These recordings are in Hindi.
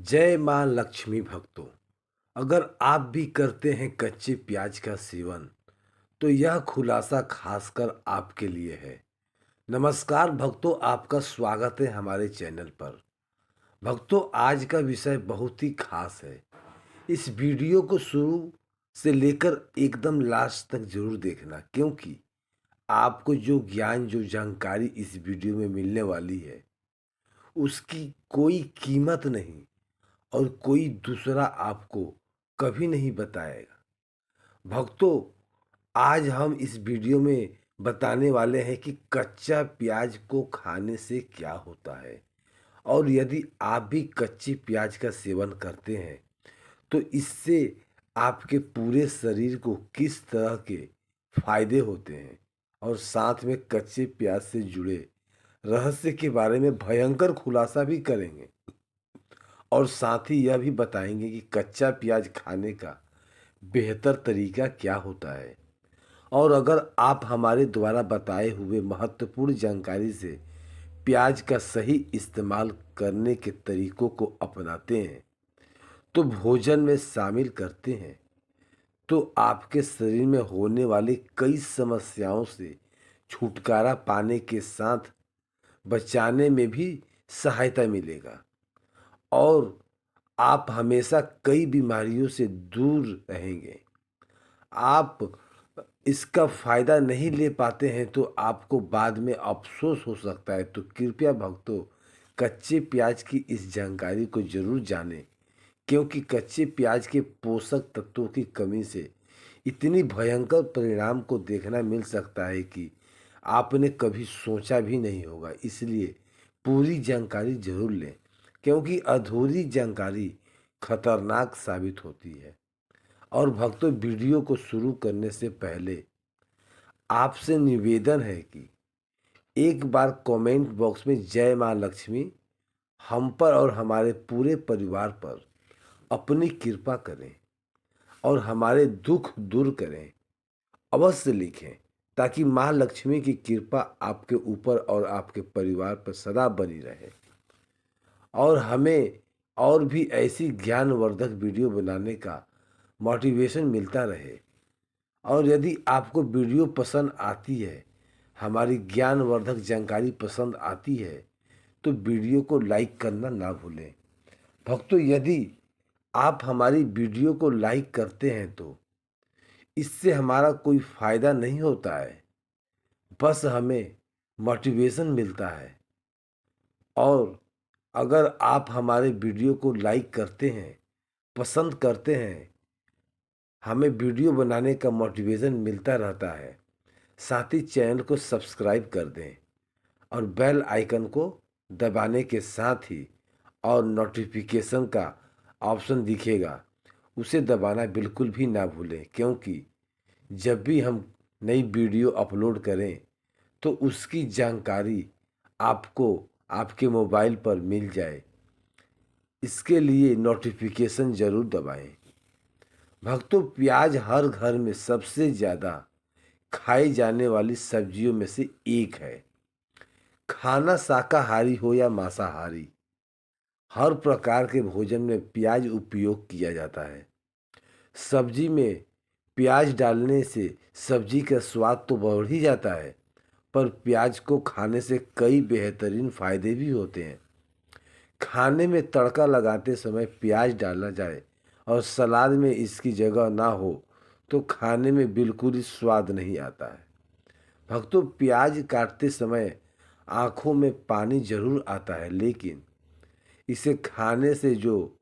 जय माँ लक्ष्मी भक्तों। अगर आप भी करते हैं कच्चे प्याज का सेवन तो यह खुलासा खासकर आपके लिए है। नमस्कार भक्तों, आपका स्वागत है हमारे चैनल पर। भक्तों, आज का विषय बहुत ही खास है। इस वीडियो को शुरू से लेकर एकदम लास्ट तक जरूर देखना, क्योंकि आपको जो ज्ञान जो जानकारी इस वीडियो में मिलने वाली है उसकी कोई कीमत नहीं और कोई दूसरा आपको कभी नहीं बताएगा। भक्तों, आज हम इस वीडियो में बताने वाले हैं कि कच्चा प्याज को खाने से क्या होता है, और यदि आप भी कच्चे प्याज का सेवन करते हैं तो इससे आपके पूरे शरीर को किस तरह के फायदे होते हैं, और साथ में कच्चे प्याज से जुड़े रहस्य के बारे में भयंकर खुलासा भी करेंगे। और साथ ही यह भी बताएंगे कि कच्चा प्याज खाने का बेहतर तरीका क्या होता है। और अगर आप हमारे द्वारा बताए हुए महत्वपूर्ण जानकारी से प्याज का सही इस्तेमाल करने के तरीकों को अपनाते हैं, तो भोजन में शामिल करते हैं, तो आपके शरीर में होने वाली कई समस्याओं से छुटकारा पाने के साथ बचाने में भी सहायता मिलेगा, और आप हमेशा कई बीमारियों से दूर रहेंगे। आप इसका फ़ायदा नहीं ले पाते हैं तो आपको बाद में अफ़सोस हो सकता है। तो कृपया भक्तों, कच्चे प्याज की इस जानकारी को ज़रूर जानें, क्योंकि कच्चे प्याज के पोषक तत्वों की कमी से इतनी भयंकर परिणाम को देखना मिल सकता है कि आपने कभी सोचा भी नहीं होगा। इसलिए पूरी जानकारी ज़रूर लें, क्योंकि अधूरी जानकारी खतरनाक साबित होती है। और भक्तों, वीडियो को शुरू करने से पहले आपसे निवेदन है कि एक बार कमेंट बॉक्स में जय माँ लक्ष्मी हम पर और हमारे पूरे परिवार पर अपनी कृपा करें और हमारे दुख दूर करें अवश्य लिखें, ताकि माँ लक्ष्मी की कृपा आपके ऊपर और आपके परिवार पर सदा बनी रहे, और हमें और भी ऐसी ज्ञानवर्धक वीडियो बनाने का मोटिवेशन मिलता रहे। और यदि आपको वीडियो पसंद आती है, हमारी ज्ञानवर्धक जानकारी पसंद आती है, तो वीडियो को लाइक करना ना भूलें। भक्तों, यदि आप हमारी वीडियो को लाइक करते हैं तो इससे हमारा कोई फ़ायदा नहीं होता है, बस हमें मोटिवेशन मिलता है। और अगर आप हमारे वीडियो को लाइक करते हैं, पसंद करते हैं, हमें वीडियो बनाने का मोटिवेशन मिलता रहता है। साथ ही चैनल को सब्सक्राइब कर दें और बेल आइकन को दबाने के साथ ही और नोटिफिकेशन का ऑप्शन दिखेगा, उसे दबाना बिल्कुल भी ना भूलें, क्योंकि जब भी हम नई वीडियो अपलोड करें तो उसकी जानकारी आपको आपके मोबाइल पर मिल जाए। इसके लिए नोटिफिकेशन ज़रूर दबाएं। भक्तों, प्याज हर घर में सबसे ज़्यादा खाई जाने वाली सब्जियों में से एक है। खाना शाकाहारी हो या मांसाहारी, हर प्रकार के भोजन में प्याज उपयोग किया जाता है। सब्जी में प्याज डालने से सब्जी का स्वाद तो बढ़ ही जाता है, पर प्याज को खाने से कई बेहतरीन फायदे भी होते हैं। खाने में तड़का लगाते समय प्याज डाला जाए और सलाद में इसकी जगह ना हो तो खाने में बिल्कुल ही स्वाद नहीं आता है। भक्तों, प्याज काटते समय आंखों में पानी जरूर आता है, लेकिन इसे खाने से जो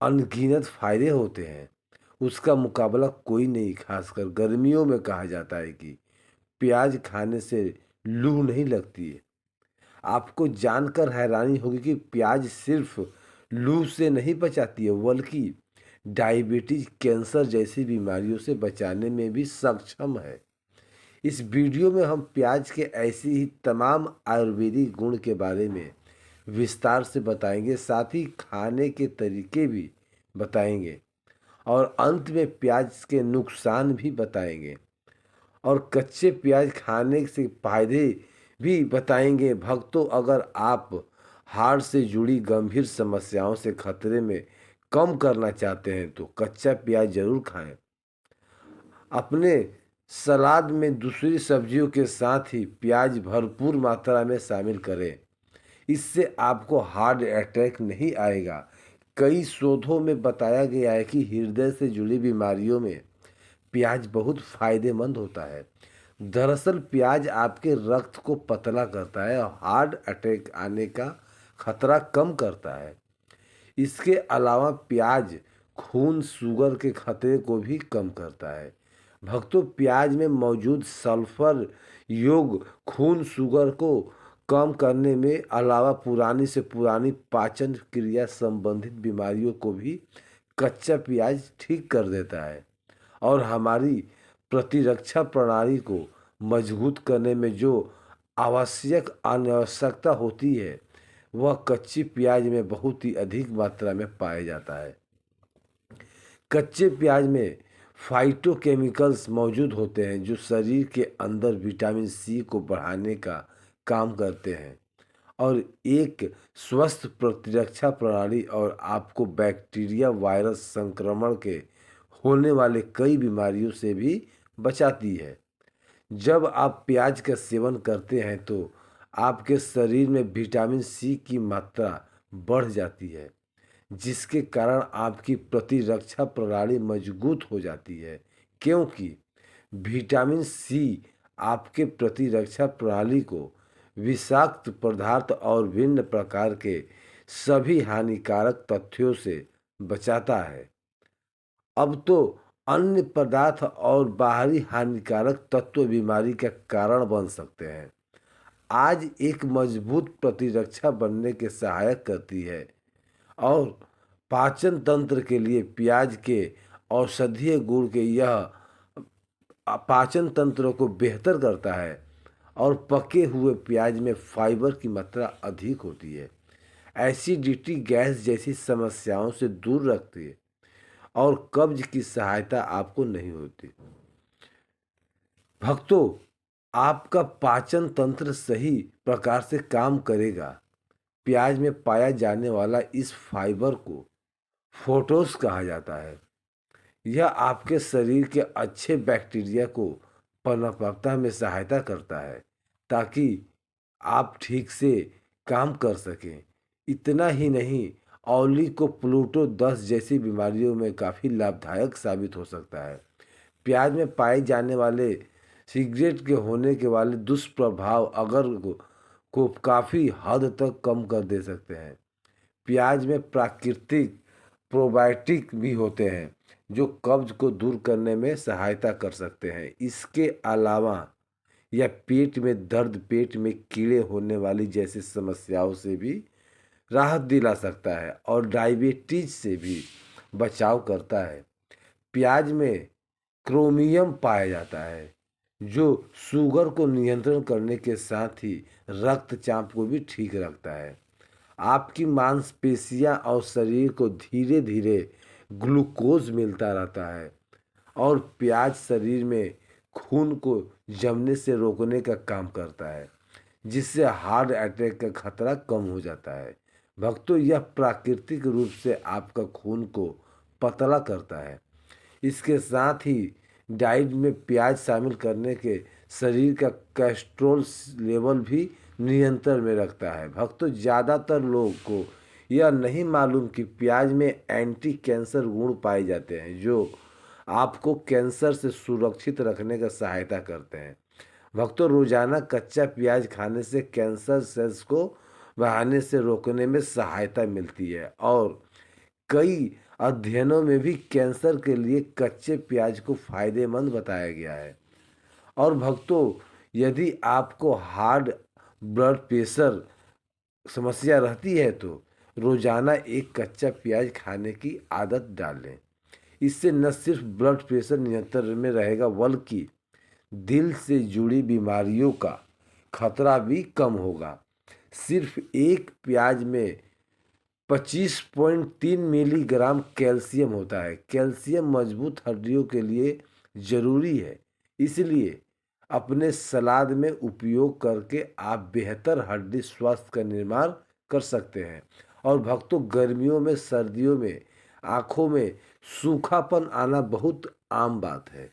अनगिनत फायदे होते हैं उसका मुकाबला कोई नहीं। खासकर गर्मियों में कहा जाता है कि प्याज खाने से लू नहीं लगती है। आपको जानकर हैरानी होगी कि प्याज सिर्फ लू से नहीं बचाती है, बल्कि डायबिटीज, कैंसर जैसी बीमारियों से बचाने में भी सक्षम है। इस वीडियो में हम प्याज के ऐसी ही तमाम आयुर्वेदिक गुण के बारे में विस्तार से बताएंगे, साथ ही खाने के तरीके भी बताएंगे, और अंत में प्याज के नुकसान भी बताएंगे, और कच्चे प्याज खाने से फायदे भी बताएंगे। भक्तों, अगर आप हार्ट से जुड़ी गंभीर समस्याओं से खतरे में कम करना चाहते हैं तो कच्चा प्याज जरूर खाएं। अपने सलाद में दूसरी सब्जियों के साथ ही प्याज भरपूर मात्रा में शामिल करें। इससे आपको हार्ट अटैक नहीं आएगा। कई शोधों में बताया गया है कि हृदय से जुड़ी बीमारियों में प्याज बहुत फायदेमंद होता है। दरअसल प्याज आपके रक्त को पतला करता है और हार्ट अटैक आने का खतरा कम करता है। इसके अलावा प्याज खून शुगर के खतरे को भी कम करता है। भक्तों, प्याज में मौजूद सल्फर योग खून शुगर को कम करने में अलावा पुरानी से पुरानी पाचन क्रिया संबंधित बीमारियों को भी कच्चा प्याज ठीक कर देता है और हमारी प्रतिरक्षा प्रणाली को मजबूत करने में जो आवश्यकता होती है वह कच्ची प्याज में बहुत ही अधिक मात्रा में पाया जाता है। कच्चे प्याज में फाइटोकेमिकल्स मौजूद होते हैं जो शरीर के अंदर विटामिन सी को बढ़ाने का काम करते हैं और एक स्वस्थ प्रतिरक्षा प्रणाली और आपको बैक्टीरिया वायरस संक्रमण के होने वाले कई बीमारियों से भी बचाती है। जब आप प्याज का सेवन करते हैं तो आपके शरीर में विटामिन सी की मात्रा बढ़ जाती है जिसके कारण आपकी प्रतिरक्षा प्रणाली मजबूत हो जाती है, क्योंकि विटामिन सी आपके प्रतिरक्षा प्रणाली को विषाक्त पदार्थ और विभिन्न प्रकार के सभी हानिकारक तथ्यों से बचाता है। अब तो अन्य पदार्थ और बाहरी हानिकारक तत्व बीमारी का कारण बन सकते हैं। आज एक मजबूत प्रतिरक्षा बनने के सहायक करती है और पाचन तंत्र के लिए प्याज के औषधीय गुण के यह पाचन तंत्र को बेहतर करता है और पके हुए प्याज में फाइबर की मात्रा अधिक होती है। एसिडिटी गैस जैसी समस्याओं से दूर रखती है और कब्ज की सहायता आपको नहीं होती। भक्तों, आपका पाचन तंत्र सही प्रकार से काम करेगा। प्याज में पाया जाने वाला इस फाइबर को फोटोस कहा जाता है। यह आपके शरीर के अच्छे बैक्टीरिया को पनपता में सहायता करता है ताकि आप ठीक से काम कर सकें। इतना ही नहीं, औली को प्लूटो दस्त जैसी बीमारियों में काफ़ी लाभदायक साबित हो सकता है। प्याज में पाए जाने वाले सिगरेट के होने के वाले दुष्प्रभाव को काफ़ी हद तक कम कर दे सकते हैं। प्याज में प्राकृतिक प्रोबायोटिक भी होते हैं जो कब्ज को दूर करने में सहायता कर सकते हैं। इसके अलावा यह पेट में दर्द, पेट में कीड़े होने वाली जैसी समस्याओं से भी राहत दिला सकता है और डायबिटीज से भी बचाव करता है। प्याज में क्रोमियम पाया जाता है जो शुगर को नियंत्रण करने के साथ ही रक्तचाप को भी ठीक रखता है। आपकी मांसपेशियां और शरीर को धीरे धीरे ग्लूकोज मिलता रहता है और प्याज शरीर में खून को जमने से रोकने का काम करता है जिससे हार्ट अटैक का खतरा कम हो जाता है। भक्तों, यह प्राकृतिक रूप से आपका खून को पतला करता है। इसके साथ ही डाइट में प्याज शामिल करने के शरीर का कोलेस्ट्रॉल लेवल भी नियंत्रण में रखता है। भक्तों, ज़्यादातर लोगों को यह नहीं मालूम कि प्याज में एंटी कैंसर गुण पाए जाते हैं जो आपको कैंसर से सुरक्षित रखने का सहायता करते हैं। भक्तों, रोजाना कच्चा प्याज खाने से कैंसर सेल्स को बढ़ाने से रोकने में सहायता मिलती है और कई अध्ययनों में भी कैंसर के लिए कच्चे प्याज को फायदेमंद बताया गया है। और भक्तों, यदि आपको हार्ट ब्लड प्रेशर समस्या रहती है तो रोजाना एक कच्चा प्याज खाने की आदत डाल लें। इससे न सिर्फ ब्लड प्रेशर नियंत्रण में रहेगा बल्कि दिल से जुड़ी बीमारियों का खतरा भी कम होगा। सिर्फ एक प्याज में 25.3 मिलीग्राम कैल्शियम होता है। कैल्शियम मजबूत हड्डियों के लिए जरूरी है, इसलिए अपने सलाद में उपयोग करके आप बेहतर हड्डी स्वास्थ्य का निर्माण कर सकते हैं। और भक्तों, गर्मियों में, सर्दियों में आँखों में सूखापन आना बहुत आम बात है।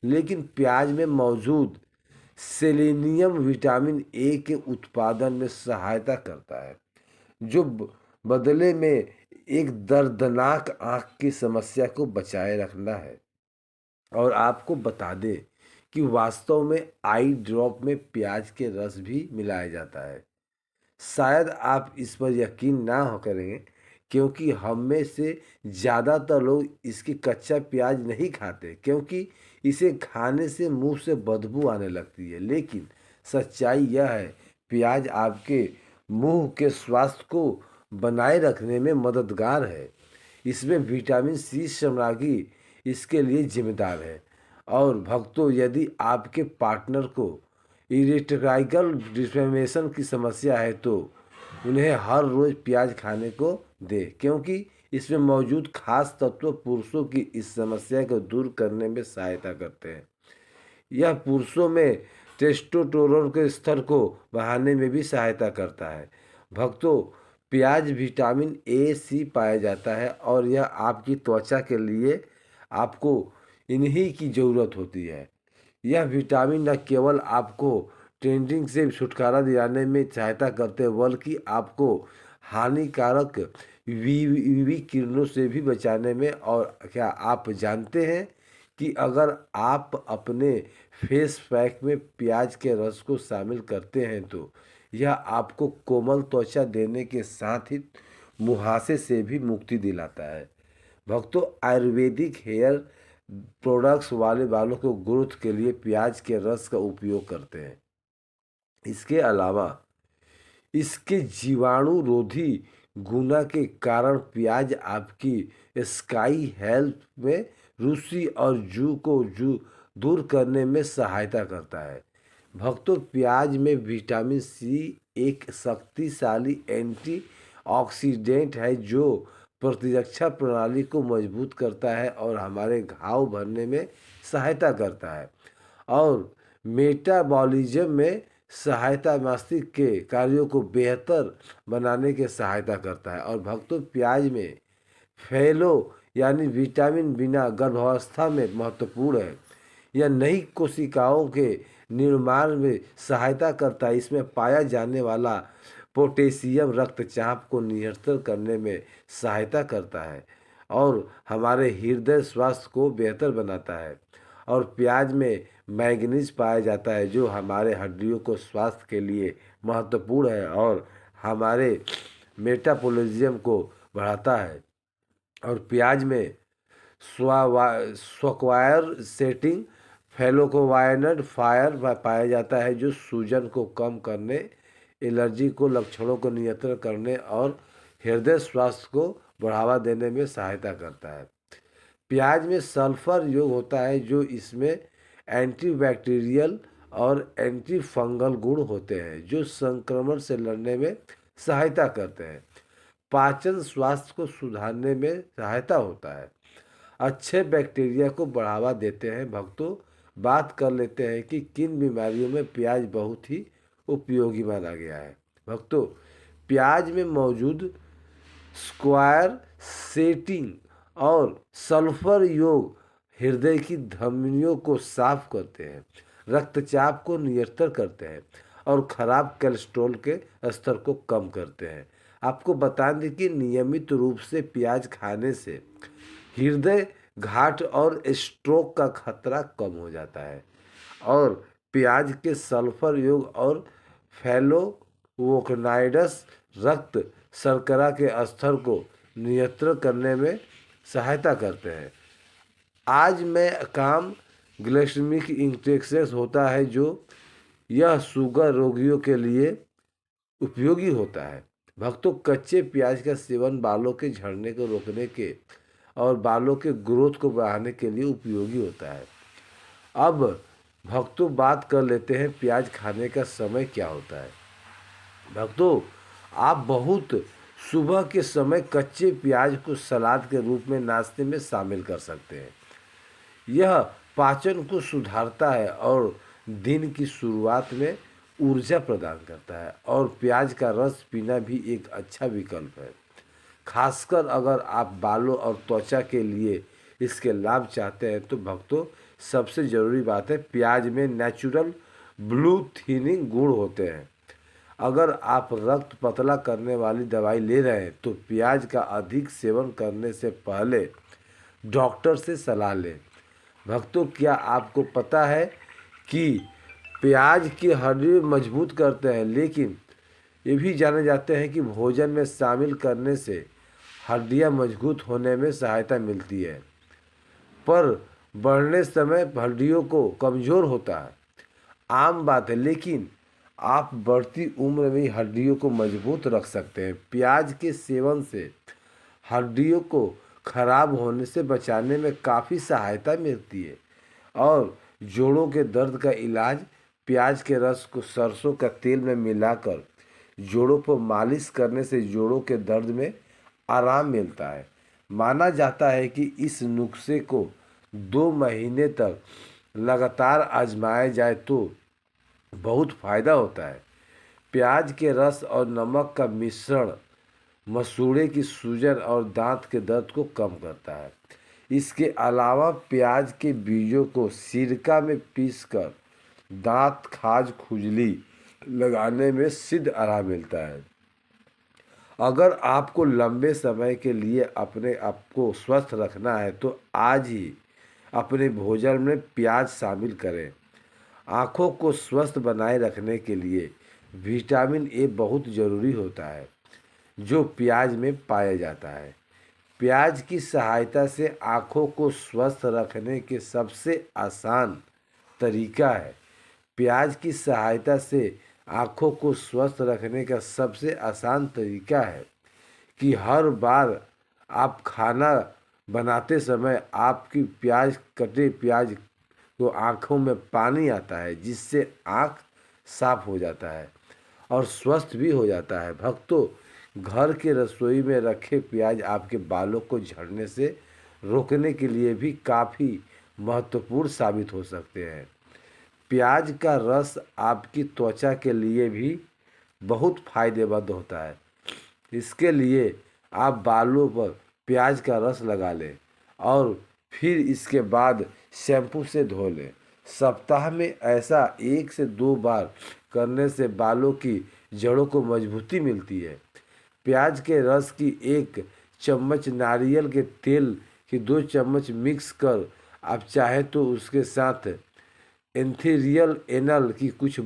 लेकिन प्याज में मौजूद सेलेनियम विटामिन ए के उत्पादन में सहायता करता है, जो बदले में एक दर्दनाक आँख की समस्या को बचाए रखना है। और आपको बता दें कि वास्तव में आई ड्रॉप में प्याज के रस भी मिलाया जाता है। शायद आप इस पर यकीन ना हो करेंगे, क्योंकि हम में से ज़्यादातर लोग इसकी कच्चा प्याज नहीं खाते, क्योंकि इसे खाने से मुंह से बदबू आने लगती है। लेकिन सच्चाई यह है, प्याज आपके मुंह के स्वास्थ्य को बनाए रखने में मददगार है। इसमें विटामिन सी सामग्री इसके लिए जिम्मेदार है। और भक्तों, यदि आपके पार्टनर को इरेक्टाइल डिस्फेमेशन की समस्या है तो उन्हें हर रोज़ प्याज खाने को दें, क्योंकि इसमें मौजूद खास तत्व पुरुषों की इस समस्या को दूर करने में सहायता करते हैं। यह पुरुषों में टेस्टोस्टेरोन के स्तर को बढ़ाने में भी सहायता करता है। भक्तों, प्याज विटामिन ए सी पाया जाता है और यह आपकी त्वचा के लिए आपको इन्हीं की ज़रूरत होती है। यह विटामिन न केवल आपको टेनिंग से छुटकारा दिलाने में सहायता करते हैं, बल्कि आपको हानिकारक यूवी किरणों से भी बचाने में। और क्या आप जानते हैं कि अगर आप अपने फेस पैक में प्याज के रस को शामिल करते हैं तो यह आपको कोमल त्वचा देने के साथ ही मुहासे से भी मुक्ति दिलाता है। भक्तों, आयुर्वेदिक हेयर प्रोडक्ट्स वाले बालों को ग्रोथ के लिए प्याज के रस का उपयोग करते हैं। इसके अलावा इसके जीवाणु रोधी गुना के कारण प्याज आपकी स्काई हेल्थ में रूसी और जू को दूर करने में सहायता करता है। भक्तों, प्याज में विटामिन सी एक शक्तिशाली एंटीऑक्सीडेंट है, जो प्रतिरक्षा प्रणाली को मजबूत करता है और हमारे घाव भरने में सहायता करता है और मेटाबॉलिज्म में सहायता, मस्तिष्क के कार्यों को बेहतर बनाने के सहायता करता है। और भक्तों, प्याज में फैलो यानी विटामिन बिना गर्भावस्था में महत्वपूर्ण है। यह नई कोशिकाओं के निर्माण में सहायता करता है। इसमें पाया जाने वाला पोटेशियम रक्तचाप को नियंत्रित करने में सहायता करता है और हमारे हृदय स्वास्थ्य को बेहतर बनाता है। और प्याज में मैग्नीज पाया जाता है, जो हमारे हड्डियों को स्वास्थ्य के लिए महत्वपूर्ण है और हमारे मेटाबॉलिज्म को बढ़ाता है। और प्याज में स्क्वायर सेटिंग फ्लेवोनॉइड फायर पाया जाता है, जो सूजन को कम करने, एलर्जी को लक्षणों को नियंत्रित करने और हृदय स्वास्थ्य को बढ़ावा देने में सहायता करता है। प्याज में सल्फर योग होता है, जो इसमें एंटीबैक्टीरियल और एंटी फंगल गुण होते हैं, जो संक्रमण से लड़ने में सहायता करते हैं। पाचन स्वास्थ्य को सुधारने में सहायता होता है, अच्छे बैक्टीरिया को बढ़ावा देते हैं। भक्तों, बात कर लेते हैं कि किन बीमारियों में प्याज बहुत ही उपयोगी माना गया है। भक्तों, प्याज में मौजूद स्क्वायर सेटिंग और सल्फर योग हृदय की धमनियों को साफ करते हैं, रक्तचाप को नियंत्रित करते हैं और खराब कोलेस्ट्रॉल के स्तर को कम करते हैं। आपको बता दें कि नियमित रूप से प्याज खाने से हृदय घाट और स्ट्रोक का खतरा कम हो जाता है। और प्याज के सल्फर योग और फ्लेवोनॉइड्स रक्त शर्करा के स्तर को नियंत्रित करने में सहायता करते हैं। आज में काम ग्लाइसेमिक इंडेक्स होता है, जो यह शुगर रोगियों के लिए उपयोगी होता है। भक्तों, कच्चे प्याज का सेवन बालों के झड़ने को रोकने के और बालों के ग्रोथ को बढ़ाने के लिए उपयोगी होता है। अब भक्तों, बात कर लेते हैं प्याज खाने का समय क्या होता है। भक्तों, आप बहुत सुबह के समय कच्चे प्याज को सलाद के रूप में नाश्ते में शामिल कर सकते हैं। यह पाचन को सुधारता है और दिन की शुरुआत में ऊर्जा प्रदान करता है और प्याज का रस पीना भी एक अच्छा विकल्प है। खासकर अगर आप बालों और त्वचा के लिए इसके लाभ चाहते हैं तो भक्तों, सबसे ज़रूरी बात है, प्याज में नेचुरल ब्लू थिनिंग गुण होते हैं। अगर आप रक्त पतला करने वाली दवाई ले रहे हैं तो प्याज का अधिक सेवन करने से पहले डॉक्टर से सलाह लें। भक्तों, क्या आपको पता है कि प्याज की हड्डी मजबूत करते हैं, लेकिन ये भी जाने जाते हैं कि भोजन में शामिल करने से हड्डियां मजबूत होने में सहायता मिलती है, पर बढ़ने समय हड्डियों को कमज़ोर होता है। आम बात है, लेकिन आप बढ़ती उम्र में हड्डियों को मजबूत रख सकते हैं। प्याज के सेवन से हड्डियों को खराब होने से बचाने में काफ़ी सहायता मिलती है। और जोड़ों के दर्द का इलाज, प्याज के रस को सरसों का तेल में मिलाकर जोड़ों पर मालिश करने से जोड़ों के दर्द में आराम मिलता है। माना जाता है कि इस नुस्खे को 2 महीने तक लगातार आजमाया जाए तो बहुत फायदा होता है। प्याज के रस और नमक का मिश्रण मसूड़े की सूजन और दांत के दर्द को कम करता है। इसके अलावा प्याज के बीजों को सिरका में पीसकर दांत खाज खुजली लगाने में सिद्ध आराम मिलता है। अगर आपको लंबे समय के लिए अपने आप को स्वस्थ रखना है तो आज ही अपने भोजन में प्याज शामिल करें। आँखों को स्वस्थ बनाए रखने के लिए विटामिन ए बहुत ज़रूरी होता है, जो प्याज में पाया जाता है। प्याज की सहायता से आँखों को स्वस्थ रखने के सबसे आसान तरीका है। प्याज की सहायता से आँखों को स्वस्थ रखने का सबसे आसान तरीका है कि हर बार आप खाना बनाते समय आपकी कटे प्याज तो आँखों में पानी आता है, जिससे आँख साफ हो जाता है और स्वस्थ भी हो जाता है। भक्तों, घर के रसोई में रखे प्याज आपके बालों को झड़ने से रोकने के लिए भी काफ़ी महत्वपूर्ण साबित हो सकते हैं। प्याज का रस आपकी त्वचा के लिए भी बहुत फायदेमंद होता है। इसके लिए आप बालों पर प्याज का रस लगा लें और फिर इसके बाद शैम्पू से धो लें। सप्ताह में ऐसा 1 से 2 बार करने से बालों की जड़ों को मजबूती मिलती है। प्याज के रस की 1 चम्मच नारियल के तेल की 2 चम्मच मिक्स कर आप चाहे तो उसके साथ एंथेरियल एनल की कुछ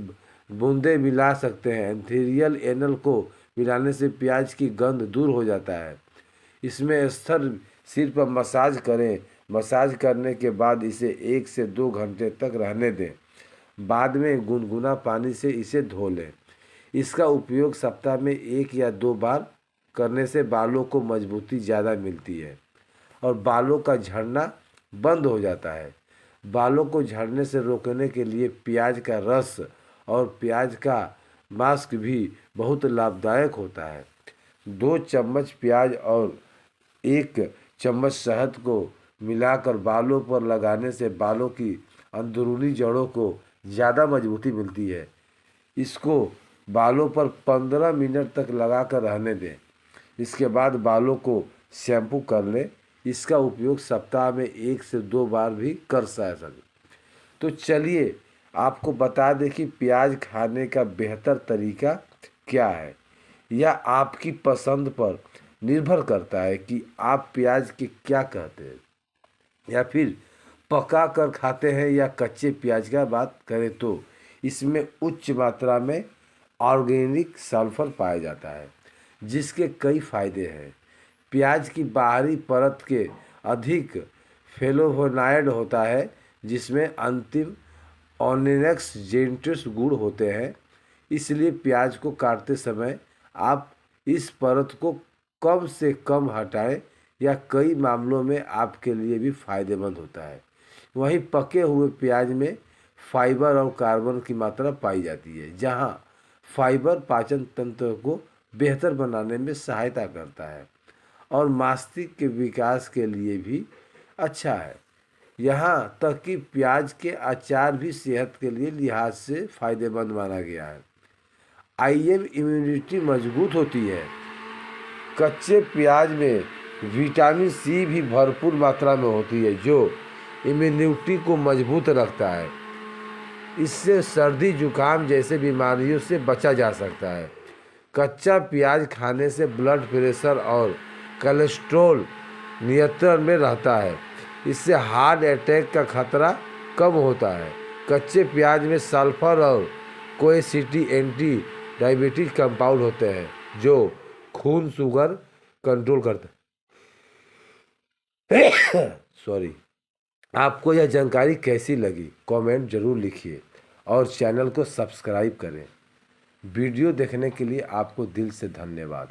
बूंदें मिला सकते हैं। एंथेरियल एनल को मिलाने से प्याज की गंध दूर हो जाता है। इसमें स्थिर सिर पर मसाज करें। मसाज करने के बाद इसे 1 से 2 घंटे तक रहने दें। बाद में गुनगुना पानी से इसे धो लें। इसका उपयोग सप्ताह में 1 या 2 बार करने से बालों को मजबूती ज़्यादा मिलती है और बालों का झड़ना बंद हो जाता है। बालों को झड़ने से रोकने के लिए प्याज का रस और प्याज का मास्क भी बहुत लाभदायक होता है। 2 चम्मच प्याज और 1 चम्मच शहद को मिलाकर बालों पर लगाने से बालों की अंदरूनी जड़ों को ज़्यादा मजबूती मिलती है। इसको बालों पर 15 मिनट तक लगा कर रहने दें। इसके बाद बालों को शैम्पू कर लें। इसका उपयोग सप्ताह में 1 से 2 बार भी कर सकते। तो चलिए आपको बता दें कि प्याज खाने का बेहतर तरीका क्या है। यह आपकी पसंद पर निर्भर करता है कि आप प्याज के क्या कहते हैं, या फिर पका कर खाते हैं या कच्चे प्याज का बात करें तो इसमें उच्च मात्रा में ऑर्गेनिक सल्फर पाया जाता है, जिसके कई फायदे हैं। प्याज की बाहरी परत के अधिक फ्लेवोनॉइड होता है, जिसमें अंतिम ऑक्सीडेंट्स गुण होते हैं। इसलिए प्याज को काटते समय आप इस परत को कम से कम हटाएं, या कई मामलों में आपके लिए भी फायदेमंद होता है। वहीं पके हुए प्याज में फाइबर और कार्बन की मात्रा पाई जाती है, जहां फाइबर पाचन तंत्र को बेहतर बनाने में सहायता करता है और मस्तिष्क के विकास के लिए भी अच्छा है। यहाँ तक कि प्याज के अचार भी सेहत के लिए लिहाज से फायदेमंद माना गया है। आईएम इम्यूनिटी मजबूत होती है। कच्चे प्याज में विटामिन सी भी भरपूर मात्रा में होती है जो इम्यूनिटी को मजबूत रखता है। इससे सर्दी जुकाम जैसे बीमारियों से बचा जा सकता है। कच्चा प्याज खाने से ब्लड प्रेशर और कोलेस्ट्रॉल नियंत्रण में रहता है। इससे हार्ट अटैक का खतरा कम होता है। कच्चे प्याज में सल्फर और कोएसिटी एंटी डायबिटिक कंपाउंड होते हैं जो खून शुगर कंट्रोल करते हैं। सॉरी। आपको यह जानकारी कैसी लगी कमेंट जरूर लिखिए और चैनल को सब्सक्राइब करें। वीडियो देखने के लिए आपको दिल से धन्यवाद।